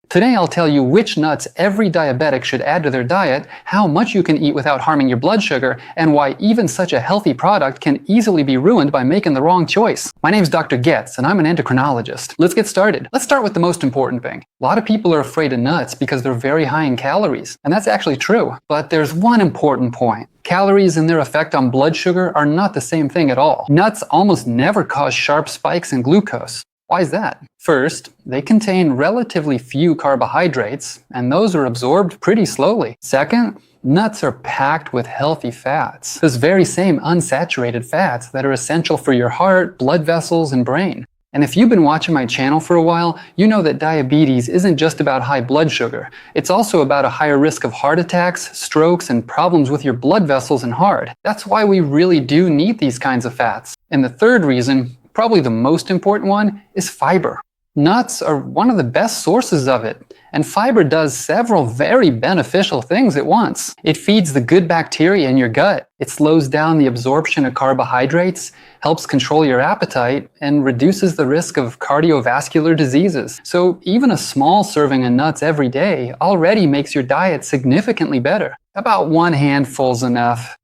Today I'll tell you which nuts every diabetic should add to their diet, how much you can eat without harming your blood sugar, and why even such a healthy product can easily be ruined by making the wrong choice. My name's Dr. Getz, and I'm an endocrinologist. Let's get started. Let's start with the most important thing. A lot of people are afraid of nuts because they're very high in calories, and that's actually true. But there's one important point. Calories and their effect on blood sugar are not the same thing at all. Nuts almost never cause sharp spikes in glucose. Why is that? First, they contain relatively few carbohydrates, and those are absorbed pretty slowly. Second, nuts are packed with healthy fats, those very same unsaturated fats that are essential for your heart, blood vessels, and brain. And if you've been watching my channel for a while, you know that diabetes isn't just about high blood sugar. It's also about a higher risk of heart attacks, strokes, and problems with your blood vessels and heart. That's why we really do need these kinds of fats. And the third reason, probably the most important one, is fiber. Nuts are one of the best sources of it, and fiber does several very beneficial things at once. It feeds the good bacteria in your gut, it slows down the absorption of carbohydrates, helps control your appetite, and reduces the risk of cardiovascular diseases. So even a small serving of nuts every day already makes your diet significantly better. About 1 handful's enough.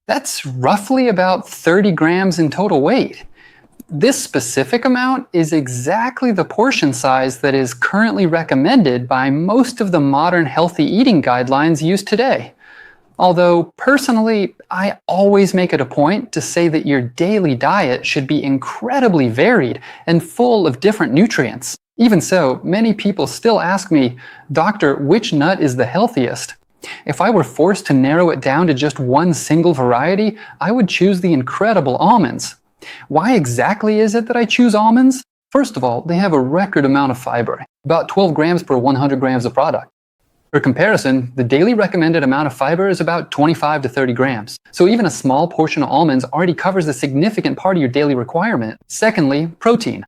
That's roughly about 30 grams in total weight. This specific amount is exactly the portion size that is currently recommended by most of the modern healthy eating guidelines used today. Although, personally, I always make it a point to say that your daily diet should be incredibly varied and full of different nutrients. Even so, many people still ask me, "Doctor, which nut is the healthiest?" If I were forced to narrow it down to just one single variety, I would choose the incredible almonds. Why exactly is it that I choose almonds? First of all, they have a record amount of fiber, about 12 grams per 100 grams of product. For comparison, the daily recommended amount of fiber is about 25 to 30 grams. So even a small portion of almonds already covers a significant part of your daily requirement. Secondly, protein.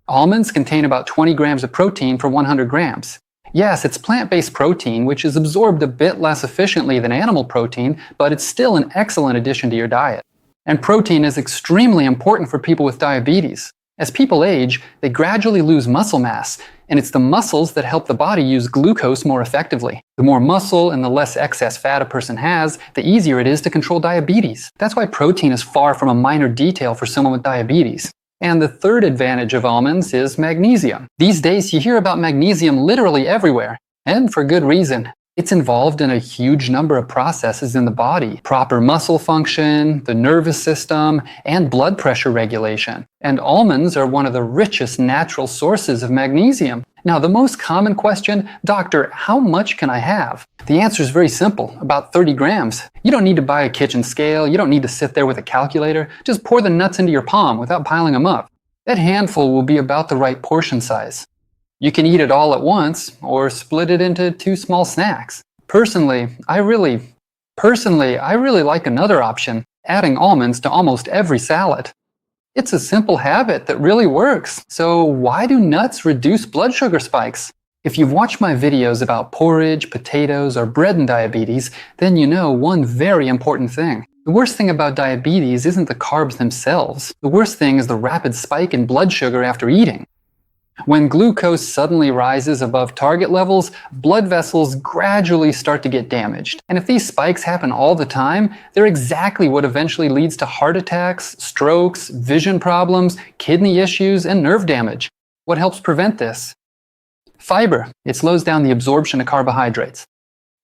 Almonds contain about 20 grams of protein per 100 grams. Yes, it's plant-based protein, which is absorbed a bit less efficiently than animal protein, but it's still an excellent addition to your diet. And protein is extremely important for people with diabetes. As people age, they gradually lose muscle mass, and it's the muscles that help the body use glucose more effectively. The more muscle and the less excess fat a person has, the easier it is to control diabetes. That's why protein is far from a minor detail for someone with diabetes. And the third advantage of almonds is magnesium. These days you hear about magnesium literally everywhere, and for good reason. It's involved in a huge number of processes in the body: proper muscle function, the nervous system, and blood pressure regulation. And almonds are one of the richest natural sources of magnesium. Now, the most common question, "Doctor, how much can I have?" The answer is very simple, about 30 grams. You don't need to buy a kitchen scale, you don't need to sit there with a calculator. Just pour the nuts into your palm without piling them up. That handful will be about the right portion size. You can eat it all at once, or split it into 2 small snacks. Personally, I really like another option, adding almonds to almost every salad. It's a simple habit that really works. So why do nuts reduce blood sugar spikes? If you've watched my videos about porridge, potatoes, or bread and diabetes, then you know one very important thing. The worst thing about diabetes isn't the carbs themselves. The worst thing is the rapid spike in blood sugar after eating. When glucose suddenly rises above target levels, blood vessels gradually start to get damaged. And if these spikes happen all the time, they're exactly what eventually leads to heart attacks, strokes, vision problems, kidney issues, and nerve damage. What helps prevent this? Fiber. It slows down the absorption of carbohydrates.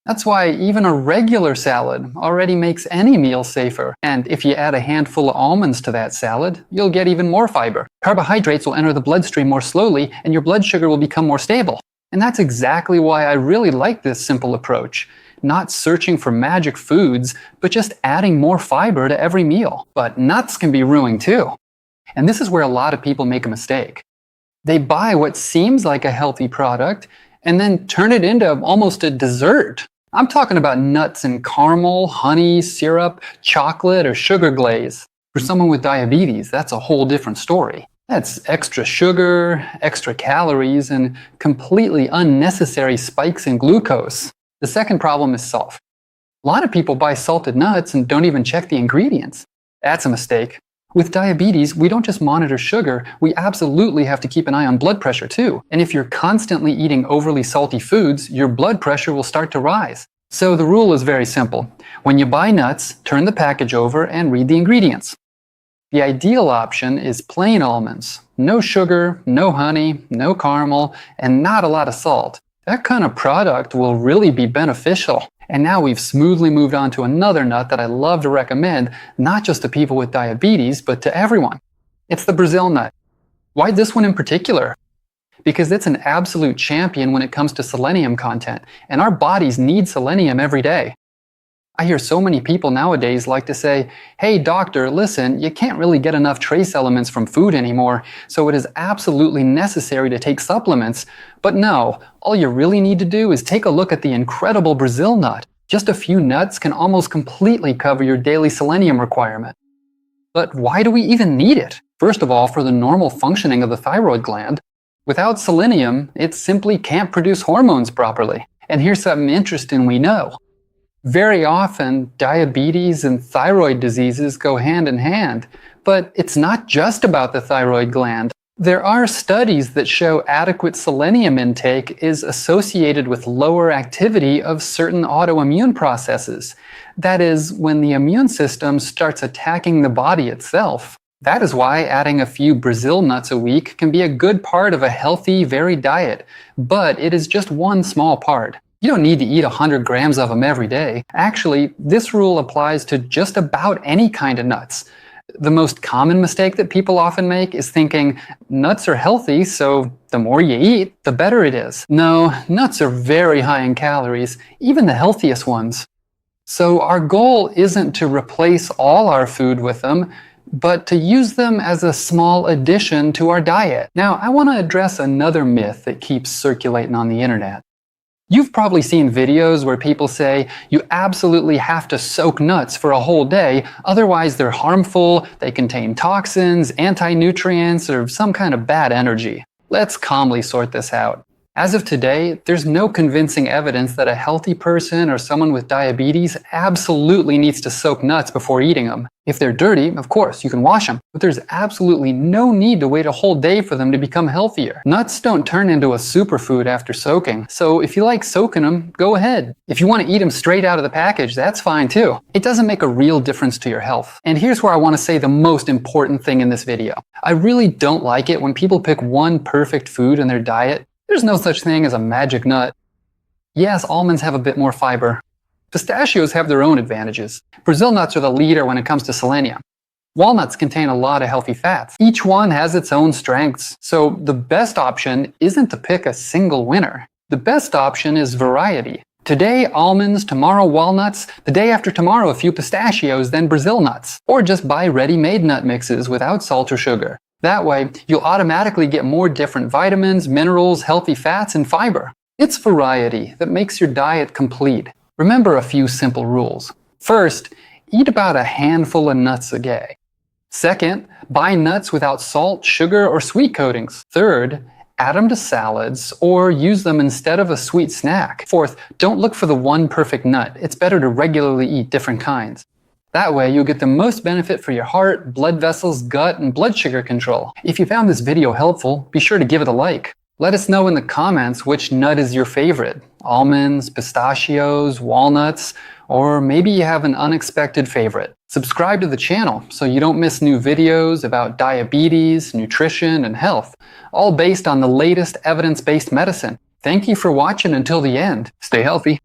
That's why even a regular salad already makes any meal safer. And if you add a handful of almonds to that salad, you'll get even more fiber. Carbohydrates will enter the bloodstream more slowly, and your blood sugar will become more stable. And that's exactly why I really like this simple approach. Not searching for magic foods, but just adding more fiber to every meal. But nuts can be ruined too. And this is where a lot of people make a mistake. They buy what seems like a healthy product and then turn it into almost a dessert. I'm talking about nuts in caramel, honey, syrup, chocolate, or sugar glaze. For someone with diabetes, that's a whole different story. That's extra sugar, extra calories, and completely unnecessary spikes in glucose. The second problem is salt. A lot of people buy salted nuts and don't even check the ingredients. That's a mistake. With diabetes, we don't just monitor sugar, we absolutely have to keep an eye on blood pressure too. And if you're constantly eating overly salty foods, your blood pressure will start to rise. So the rule is very simple. When you buy nuts, turn the package over and read the ingredients. The ideal option is plain almonds. No sugar, no honey, no caramel, and not a lot of salt. That kind of product will really be beneficial. And now we've smoothly moved on to another nut that I love to recommend, not just to people with diabetes, but to everyone. It's the Brazil nut. Why this one in particular? Because it's an absolute champion when it comes to selenium content, and our bodies need selenium every day. I hear so many people nowadays like to say, hey doctor, listen, you can't really get enough trace elements from food anymore, so it is absolutely necessary to take supplements. But no, all you really need to do is take a look at the incredible Brazil nut. Just a few nuts can almost completely cover your daily selenium requirement. But why do we even need it? First of all, for the normal functioning of the thyroid gland. Without selenium, it simply can't produce hormones properly. And here's something interesting we know. Very often, diabetes and thyroid diseases go hand in hand, but it's not just about the thyroid gland. There are studies that show adequate selenium intake is associated with lower activity of certain autoimmune processes. That is, when the immune system starts attacking the body itself. That is why adding a few Brazil nuts a week can be a good part of a healthy, varied diet, but it is just one small part. You don't need to eat 100 grams of them every day. Actually, this rule applies to just about any kind of nuts. The most common mistake that people often make is thinking nuts are healthy, so the more you eat, the better it is. No, nuts are very high in calories, even the healthiest ones. So our goal isn't to replace all our food with them, but to use them as a small addition to our diet. Now, I want to address another myth that keeps circulating on the internet. You've probably seen videos where people say you absolutely have to soak nuts for a whole day, otherwise they're harmful, they contain toxins, anti-nutrients, or some kind of bad energy. Let's calmly sort this out. As of today, there's no convincing evidence that a healthy person or someone with diabetes absolutely needs to soak nuts before eating them. If they're dirty, of course, you can wash them, but there's absolutely no need to wait a whole day for them to become healthier. Nuts don't turn into a superfood after soaking, so if you like soaking them, go ahead. If you want to eat them straight out of the package, that's fine too. It doesn't make a real difference to your health. And here's where I want to say the most important thing in this video. I really don't like it when people pick one perfect food in their diet. There's no such thing as a magic nut. Yes, almonds have a bit more fiber. Pistachios have their own advantages. Brazil nuts are the leader when it comes to selenium. Walnuts contain a lot of healthy fats. Each one has its own strengths. So the best option isn't to pick a single winner. The best option is variety. Today, almonds, tomorrow walnuts, the day after tomorrow a few pistachios, then Brazil nuts. Or just buy ready-made nut mixes without salt or sugar. That way, you'll automatically get more different vitamins, minerals, healthy fats, and fiber. It's variety that makes your diet complete. Remember a few simple rules. First, eat about a handful of nuts a day. Second, buy nuts without salt, sugar, or sweet coatings. Third, add them to salads or use them instead of a sweet snack. Fourth, don't look for the one perfect nut. It's better to regularly eat different kinds. That way, you'll get the most benefit for your heart, blood vessels, gut, and blood sugar control. If you found this video helpful, be sure to give it a like. Let us know in the comments which nut is your favorite. Almonds, pistachios, walnuts, or maybe you have an unexpected favorite. Subscribe to the channel so you don't miss new videos about diabetes, nutrition, and health, all based on the latest evidence-based medicine. Thank you for watching until the end. Stay healthy.